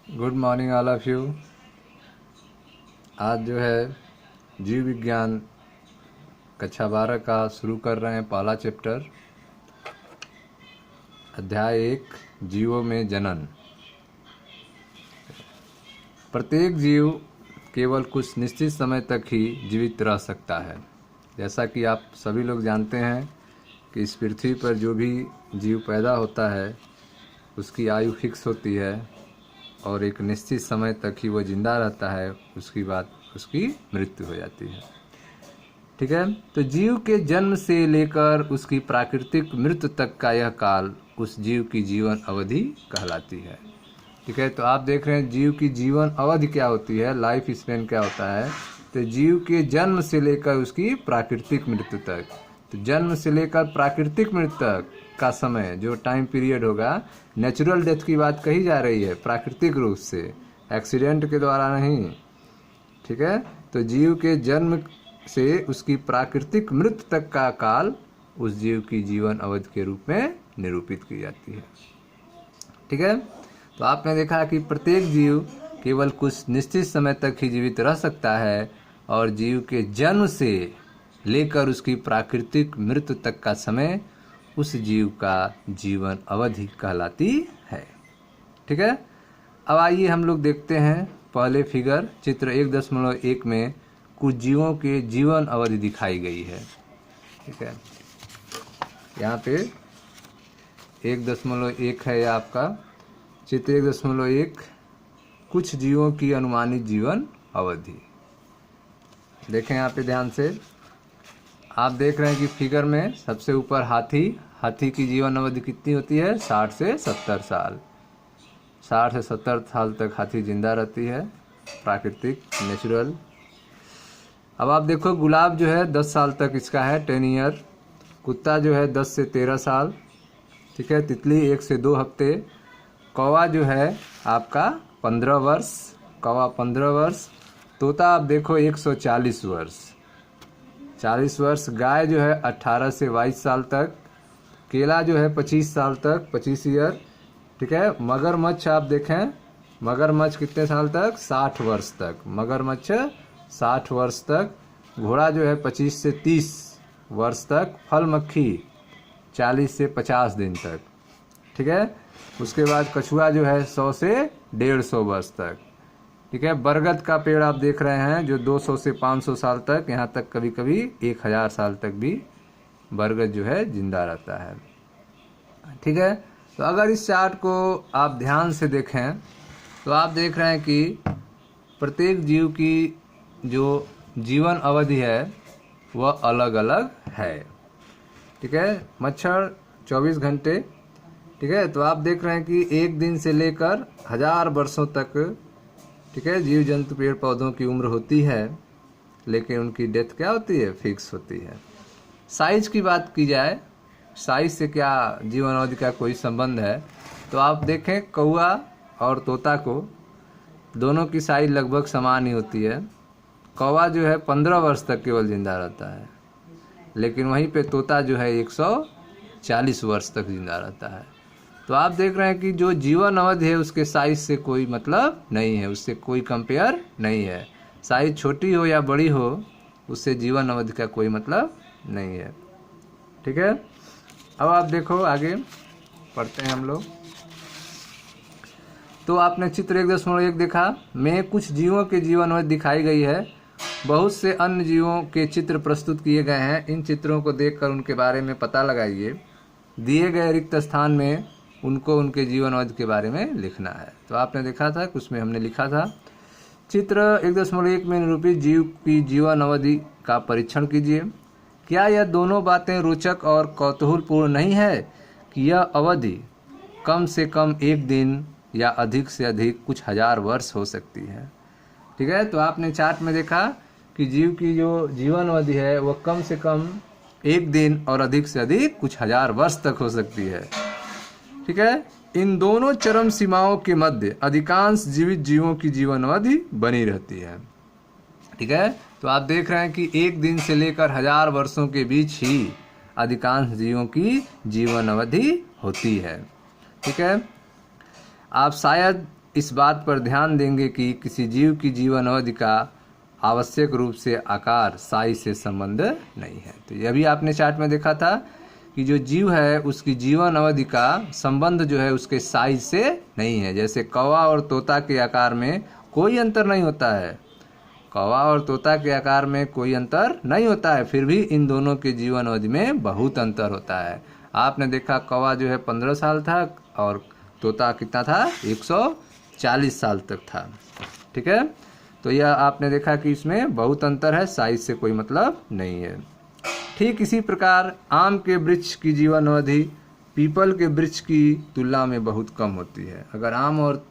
Good morning all of you. आज जो है जीव विज्ञान कक्षा 12 का शुरू कर रहे हैं पहला चैप्टर, अध्याय 1, जीवों में जनन। प्रत्येक जीव केवल कुछ निश्चित समय तक ही जीवित रह सकता है। जैसा कि आप सभी लोग जानते हैं कि इस पृथ्वी पर जो भी जीव पैदा होता है उसकी आयु फिक्स होती है और एक निश्चित समय तक ही वो जिंदा रहता है, उसकी बाद उसकी मृत्यु हो जाती है। ठीक है, तो जीव के जन्म से लेकर उसकी प्राकृतिक मृत्यु तक का यह काल उस जीव की जीवन अवधि कहलाती है। ठीक है, तो आप देख रहे हैं जीव की जीवन अवधि क्या होती है, लाइफ स्पेन क्या होता है। तो जीव के जन्म से लेकर उसकी प्राकृतिक मृत्यु तक, तो जन्म से लेकर प्राकृतिक मृत्यु तक का समय जो टाइम पीरियड होगा, नेचुरल डेथ की बात कही जा रही है, प्राकृतिक रूप से, एक्सीडेंट के द्वारा नहीं। ठीक है, तो जीव के जन्म से उसकी प्राकृतिक मृत्यु तक का काल उस जीव की जीवन अवधि के रूप में निरूपित की जाती है। ठीक है, तो आपने देखा कि प्रत्येक जीव केवल कुछ निश्चित समय तक ही जीवित रह सकता है और जीव के जन्म से लेकर उसकी प्राकृतिक मृत्यु तक का समय उस जीव का जीवन अवधि कहलाती है। ठीक है, अब आइए हम लोग देखते हैं पहले फिगर, चित्र 1.1 में कुछ जीवों के जीवन अवधि दिखाई गई है। ठीक है, यहाँ पे 1.1 है यह आपका चित्र 1.1, कुछ जीवों की अनुमानित जीवन अवधि। देखें यहाँ पे ध्यान से, आप देख रहे हैं कि फिगर में सबसे ऊपर हाथी की जीवन अवधि कितनी होती है, 60 से 70 साल। 60 से 70 साल तक हाथी जिंदा रहती है, प्राकृतिक नेचुरल। अब आप देखो गुलाब जो है 10 साल तक इसका है, 10 ईयर। कुत्ता जो है 10 से 13 साल। ठीक है, तितली 1 से 2 हफ्ते। कौवा जो है आपका 15 वर्ष, कौवा 15 वर्ष। तोता आप देखो 140 वर्ष, 40 वर्ष। गाय जो है 18 से 22 साल तक। केला जो है 25 साल तक, 25 ईयर। ठीक है, मगरमच्छ आप देखें, मगरमच्छ कितने साल तक, 60 वर्ष तक, मगरमच्छ 60 वर्ष तक। घोड़ा जो है 25 से 30 वर्ष तक। फल मक्खी 40 से 50 दिन तक। ठीक है, उसके बाद कछुआ जो है 100 से 150 वर्ष तक। ठीक है, बरगद का पेड़ आप देख रहे हैं जो 200 से 500 साल तक, यहाँ तक कभी कभी 1000 साल तक भी बरगद जो है जिंदा रहता है। ठीक है, तो अगर इस चार्ट को आप ध्यान से देखें तो आप देख रहे हैं कि प्रत्येक जीव की जो जीवन अवधि है वह अलग अलग है। ठीक है, मच्छर 24 घंटे। ठीक है, तो आप देख रहे हैं कि एक दिन से लेकर 1000 वर्षों तक, ठीक है, जीव जंतु पेड़ पौधों की उम्र होती है, लेकिन उनकी डेथ क्या होती है, फिक्स होती है। साइज की बात की जाए, साइज से क्या जीवन अवधि का कोई संबंध है, तो आप देखें कौवा और तोता को, दोनों की साइज लगभग समान ही होती है। कौवा जो है 15 वर्ष तक केवल जिंदा रहता है, लेकिन वहीं पे तोता जो है 140 वर्ष तक जिंदा रहता है। तो आप देख रहे हैं कि जो जीवन अवधि है उसके साइज से कोई मतलब नहीं है, उससे कोई कंपेयर नहीं है। साइज छोटी हो या बड़ी हो, उससे जीवन अवधि का कोई मतलब नहीं है। ठीक है, अब आप देखो आगे पढ़ते हैं हम लोग। तो आपने चित्र 1.1 देखा में कुछ जीवों के जीवन अवधि दिखाई गई है। बहुत से अन्य जीवों के चित्र प्रस्तुत किए गए हैं। इन चित्रों को देखकर उनके बारे में पता लगाइए। दिए गए रिक्त स्थान में उनको उनके जीवन अवधि के बारे में लिखना है। तो आपने देखा था, कुछ में हमने लिखा था। चित्र 1.1 में निरूपित जीव की जीवन अवधि का परीक्षण कीजिए। क्या यह दोनों बातें रोचक और कौतूहलपूर्ण नहीं है कि यह अवधि कम से कम एक दिन या अधिक से अधिक कुछ हजार वर्ष हो सकती है। ठीक है, तो आपने चार्ट में देखा कि जीव की जो जीवन अवधि है वह कम से कम एक दिन और अधिक से अधिक कुछ हजार वर्ष तक हो सकती है। ठीक है, इन दोनों चरम सीमाओं के मध्य अधिकांश जीवित जीवों की जीवन अवधि बनी रहती है। ठीक है, तो आप देख रहे हैं कि एक दिन से लेकर 1000 वर्षों के बीच ही अधिकांश जीवों की जीवन अवधि होती है। ठीक है, आप शायद इस बात पर ध्यान देंगे कि किसी जीव की जीवन अवधि का आवश्यक रूप से आकार साइज से संबंध नहीं है। तो यह भी आपने चार्ट में देखा था कि जो जीव है उसकी जीवन अवधि का संबंध जो है उसके साइज से नहीं है। जैसे कौवा और तोता के आकार में कोई अंतर नहीं होता है, कौवा और तोता के आकार में कोई अंतर नहीं होता है, फिर भी इन दोनों के जीवन अवधि में बहुत अंतर होता है। आपने देखा कौवा जो है 15 साल था और तोता कितना था, 140 साल तक था। ठीक है, तो यह आपने देखा कि इसमें बहुत अंतर है, साइज से कोई मतलब नहीं है। ठीक इसी प्रकार आम के वृक्ष की जीवन अवधि पीपल के वृक्ष की तुलना में बहुत कम होती है। अगर आम और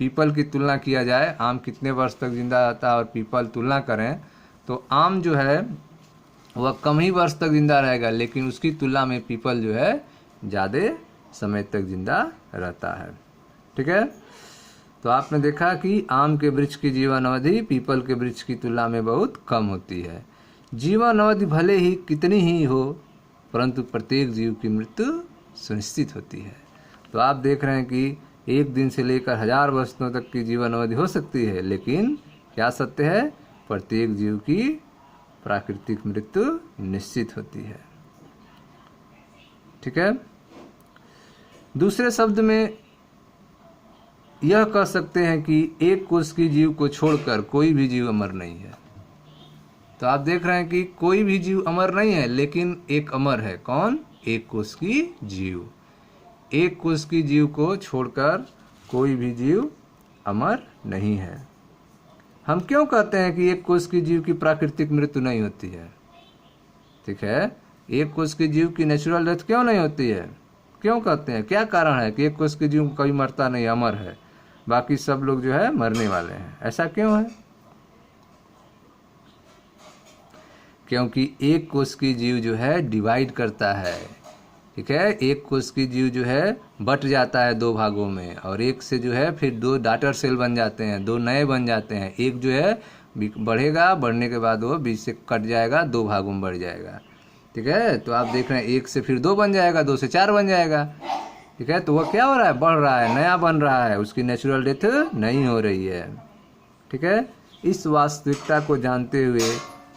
पीपल की तुलना किया जाए, आम कितने वर्ष तक जिंदा रहता है और पीपल तुलना करें तो आम जो है वह कम ही वर्ष तक जिंदा रहेगा, लेकिन उसकी तुलना में पीपल जो है ज़्यादा समय तक जिंदा रहता है। ठीक है, तो आपने देखा कि आम के वृक्ष की जीवन अवधि पीपल के वृक्ष की तुलना में बहुत कम होती है। जीवन अवधि भले ही कितनी ही हो, परंतु प्रत्येक जीव की मृत्यु सुनिश्चित होती है। तो आप देख रहे हैं कि एक दिन से लेकर 1000 वर्षों तक की जीवन अवधि हो सकती है, लेकिन क्या सत्य है, प्रत्येक जीव की प्राकृतिक मृत्यु निश्चित होती है। ठीक है, दूसरे शब्द में यह कह सकते हैं कि एक कोष की जीव को छोड़कर कोई भी जीव अमर नहीं है। तो आप देख रहे हैं कि कोई भी जीव अमर नहीं है, लेकिन एक अमर है। कौन? एक कोष की जीव। एक कोष की जीव को छोड़कर कोई भी जीव अमर नहीं है। हम क्यों कहते हैं कि एक कोष की जीव की प्राकृतिक मृत्यु नहीं होती है? ठीक है, एक कोष की जीव की नेचुरल डेथ क्यों नहीं होती है? क्यों कहते हैं, क्या कारण है कि एक कोष की जीव कभी मरता नहीं, अमर है, बाकी सब लोग जो है मरने वाले हैं? ऐसा क्यों है? क्योंकि एक कोष की जीव जो है डिवाइड करता है। ठीक है, एक कोष की जीव जो है बट जाता है 2 भागों में, और एक से जो है फिर 2 डॉटर सेल बन जाते हैं, 2 नए बन जाते हैं। एक जो है बढ़ेगा, बढ़ने के बाद वो बीच से कट जाएगा, 2 भागों में बढ़ जाएगा। ठीक है, तो आप देख रहे हैं 1 से फिर 2 बन जाएगा, 2 से 4 बन जाएगा। ठीक है, तो वह क्या हो रहा है, बढ़ रहा है, नया बन रहा है, उसकी नेचुरल डेथ नहीं हो रही है। ठीक है, इस वास्तविकता को जानते हुए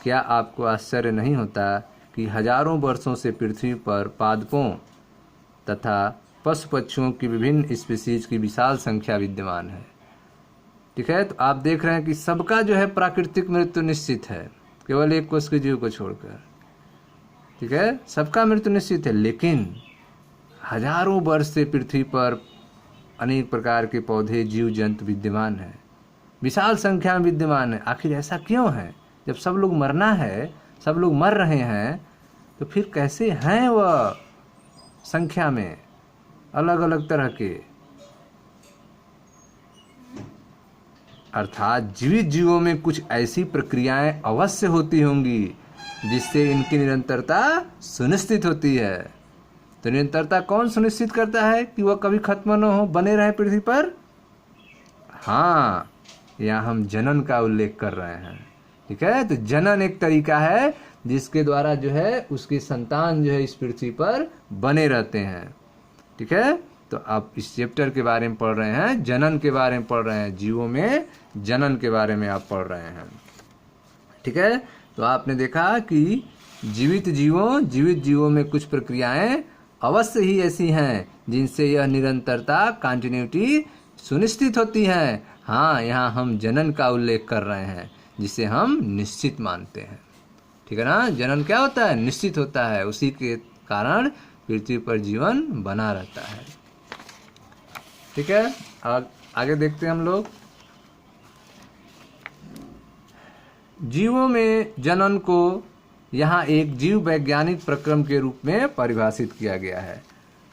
क्या आपको आश्चर्य नहीं होता कि हजारों वर्षों से पृथ्वी पर पादपों तथा पशु पक्षियों की विभिन्न स्पीशीज की विशाल संख्या विद्यमान है। ठीक है, तो आप देख रहे हैं कि सबका जो है प्राकृतिक मृत्यु निश्चित है, केवल एक कोष के जीव को छोड़कर। ठीक है, सबका मृत्यु निश्चित है, लेकिन हजारों वर्ष से पृथ्वी पर अनेक प्रकार के पौधे जीव जंतु विद्यमान है, विशाल संख्या में विद्यमान है। आखिर ऐसा क्यों है? जब सब लोग मरना है, सब लोग मर रहे हैं, तो फिर कैसे हैं वह संख्या में अलग अलग तरह के? अर्थात जीवित जीवों में कुछ ऐसी प्रक्रियाएं अवश्य होती होंगी जिससे इनकी निरंतरता सुनिश्चित होती है। तो निरंतरता कौन सुनिश्चित करता है कि वह कभी खत्म न हो, बने रहे पृथ्वी पर? हाँ, यहाँ हम जनन का उल्लेख कर रहे हैं। ठीक है, तो जनन एक तरीका है जिसके द्वारा जो है उसकी संतान जो है इस पृथ्वी पर बने रहते हैं। ठीक है, तो आप इस चैप्टर के बारे में पढ़ रहे हैं, जनन के बारे में पढ़ रहे हैं, जीवों में जनन के बारे में आप पढ़ रहे हैं। ठीक है, तो आपने देखा कि जीवित जीवों में कुछ प्रक्रियाएं अवश्य ही ऐसी हैं जिनसे यह निरंतरता, कंटिन्यूटी सुनिश्चित होती है। हाँ, यहाँ हम जनन का उल्लेख कर रहे हैं जिसे हम निश्चित मानते हैं। ठीक है ना, जनन क्या होता है? निश्चित होता है, उसी के कारण पृथ्वी पर जीवन बना रहता है। ठीक है, आगे देखते हैं हम लोग। जीवों में जनन को यहाँ एक जीव वैज्ञानिक प्रक्रम के रूप में परिभाषित किया गया है।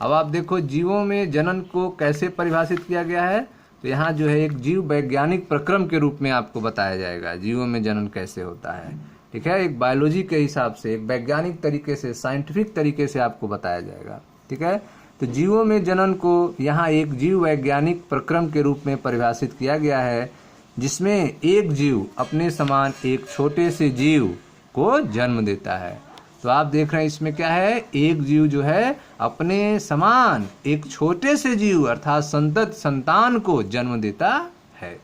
अब आप देखो जीवों में जनन को कैसे परिभाषित किया गया है, तो यहाँ जो है एक जीव वैज्ञानिक प्रक्रम के रूप में आपको बताया जाएगा जीवों में जनन कैसे होता है। ठीक है, एक बायोलॉजी के हिसाब से, एक वैज्ञानिक तरीके से, साइंटिफिक तरीके से आपको बताया जाएगा। ठीक है, तो जीवों में जनन को यहाँ एक जीव वैज्ञानिक प्रक्रम के रूप में परिभाषित किया गया है, जिसमें एक जीव अपने समान एक छोटे से जीव को जन्म देता है। तो आप देख रहे हैं इसमें क्या है, एक जीव जो है अपने समान एक छोटे से जीव अर्थात संतत संतान को जन्म देता है।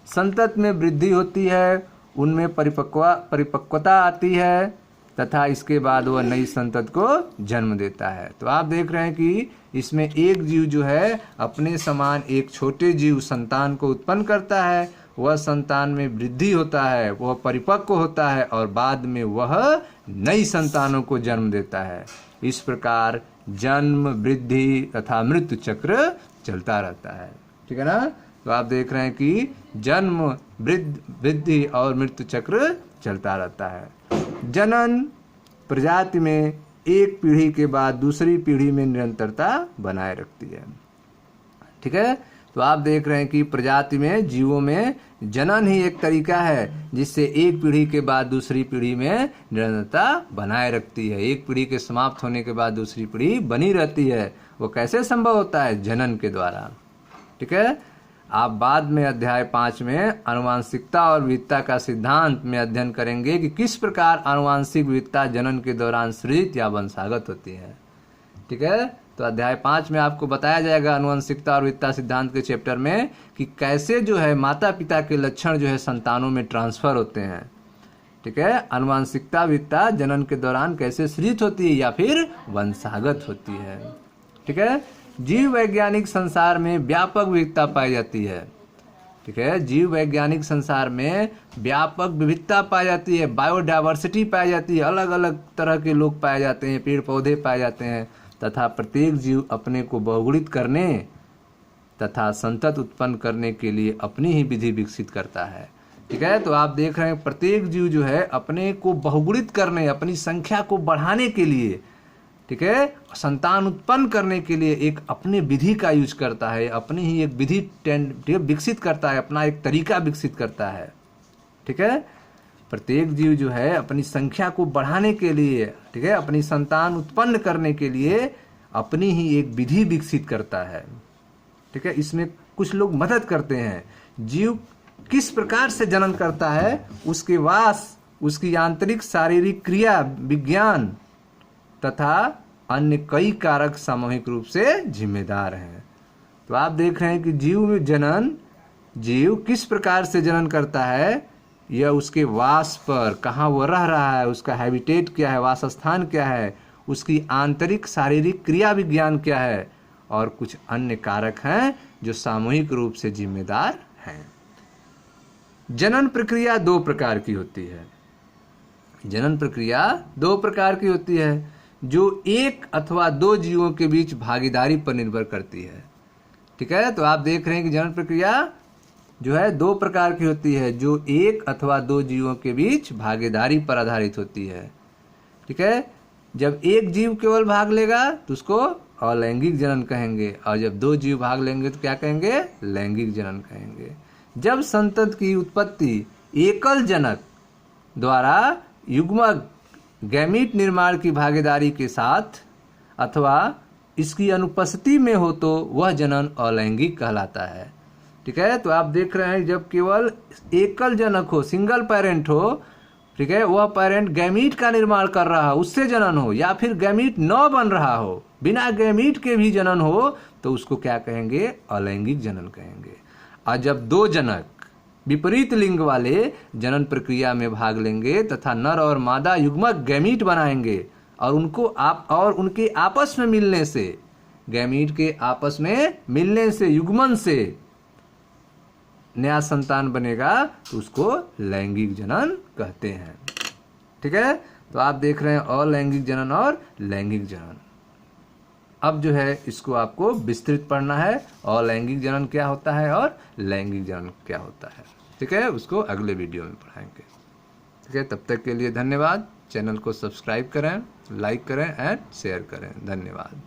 संतत में वृद्धि होती है, उनमें परिपक्वता आती है तथा इसके बाद वह नई संतत को जन्म देता है। तो आप देख रहे हैं कि इसमें एक जीव जो है अपने समान एक छोटे जीव संतान को उत्पन्न करता है, वह संतान में वृद्धि होता है, वह परिपक्व होता है और बाद में वह नई संतानों को जन्म देता है। इस प्रकार जन्म, वृद्धि तथा मृत्यु चक्र चलता रहता है। ठीक है ना। तो आप देख रहे हैं कि जन्म, वृद्धि और मृत्यु चक्र चलता रहता है। जनन प्रजाति में एक पीढ़ी के बाद दूसरी पीढ़ी में निरंतरता बनाए रखती है। ठीक है। तो आप देख रहे हैं कि प्रजाति में, जीवों में जनन ही एक तरीका है जिससे एक पीढ़ी के बाद दूसरी पीढ़ी में निरंतरता बनाए रखती है। एक पीढ़ी के समाप्त होने के बाद दूसरी पीढ़ी बनी रहती है। वो कैसे संभव होता है? जनन के द्वारा। ठीक है। आप बाद में अध्याय 5 में आनुवांशिकता और विविधता का सिद्धांत में अध्ययन करेंगे कि किस प्रकार आनुवांशिक विविधता जनन के दौरान सृजित या वंशागत होती है। ठीक है। तो अध्याय 5 में आपको बताया जाएगा आनुवंशिकता और विविधता सिद्धांत के चैप्टर में कि कैसे जो है माता पिता के लक्षण जो है संतानों में ट्रांसफर होते हैं। ठीक है। आनुवंशिकता विविधता जनन के दौरान कैसे सृजित होती है या फिर वंशागत होती है। ठीक है। जीव वैज्ञानिक संसार में व्यापक विविधता पाई जाती है। ठीक है। जीव वैज्ञानिक संसार में व्यापक विविधता पाई जाती है, बायोडाइवर्सिटी पाई जाती है, अलग अलग तरह के लोग पाए जाते हैं, पेड़ पौधे पाए जाते हैं तथा प्रत्येक जीव अपने को बहुगुणित करने तथा संतत उत्पन्न करने के लिए अपनी ही विधि विकसित करता है। ठीक है। तो आप देख रहे हैं प्रत्येक जीव जो है अपने को बहुगुणित करने, अपनी संख्या को बढ़ाने के लिए, ठीक है, संतान उत्पन्न करने के लिए एक अपनी विधि का यूज करता है, अपनी ही एक विधि विकसित करता है, अपना एक तरीका विकसित करता है। ठीक है। प्रत्येक जीव जो है अपनी संख्या को बढ़ाने के लिए, ठीक है, अपनी संतान उत्पन्न करने के लिए अपनी ही एक विधि विकसित करता है। ठीक है। इसमें कुछ लोग मदद करते हैं। जीव किस प्रकार से जनन करता है, उसके वास, उसकी आंतरिक शारीरिक क्रिया, विज्ञान तथा अन्य कई कारक सामूहिक रूप से जिम्मेदार हैं। तो आप देख रहे हैं कि जीव किस प्रकार से जनन करता है, यह उसके वास पर, कहाँ वो रह रहा है, उसका हैबिटेट क्या है, वासस्थान क्या है, उसकी आंतरिक शारीरिक क्रिया विज्ञान क्या है और कुछ अन्य कारक हैं जो सामूहिक रूप से जिम्मेदार हैं। जनन प्रक्रिया दो प्रकार की होती है। जनन प्रक्रिया दो प्रकार की होती है जो एक अथवा दो जीवों के बीच भागीदारी पर निर्भर करती है। ठीक है। तो आप देख रहे हैं कि जनन प्रक्रिया जो है दो प्रकार की होती है जो एक अथवा दो जीवों के बीच भागीदारी पर आधारित होती है। ठीक है। जब एक जीव केवल भाग लेगा तो उसको अलैंगिक जनन कहेंगे और जब दो जीव भाग लेंगे तो क्या कहेंगे? लैंगिक जनन कहेंगे। जब संतत की उत्पत्ति एकल जनक द्वारा युग्मक गैमीट निर्माण की भागीदारी के साथ अथवा इसकी अनुपस्थिति में हो तो वह जनन अलैंगिक कहलाता है। ठीक है। तो आप देख रहे हैं जब केवल एकल जनक हो, सिंगल पेरेंट हो, ठीक है, वह पेरेंट गैमीट का निर्माण कर रहा हो, उससे जनन हो, या फिर गैमीट न बन रहा हो, बिना गैमीट के भी जनन हो, तो उसको क्या कहेंगे? अलैंगिक जनन कहेंगे। और जब दो जनक विपरीत लिंग वाले जनन प्रक्रिया में भाग लेंगे तथा नर और मादा युग्मक गैमीट बनाएंगे और उनके आपस में मिलने से, गैमीट के आपस में मिलने से, युग्मन से नया संतान बनेगा तो उसको लैंगिक जनन कहते हैं। ठीक है। तो आप देख रहे हैं अलैंगिक जनन और लैंगिक जनन। अब जो है इसको आपको विस्तृत पढ़ना है, अलैंगिक जनन क्या होता है और लैंगिक जनन क्या होता है। ठीक है। उसको अगले वीडियो में पढ़ाएंगे। ठीक है। तब तक के लिए धन्यवाद। चैनल को सब्सक्राइब करें, लाइक करें एंड शेयर करें। धन्यवाद।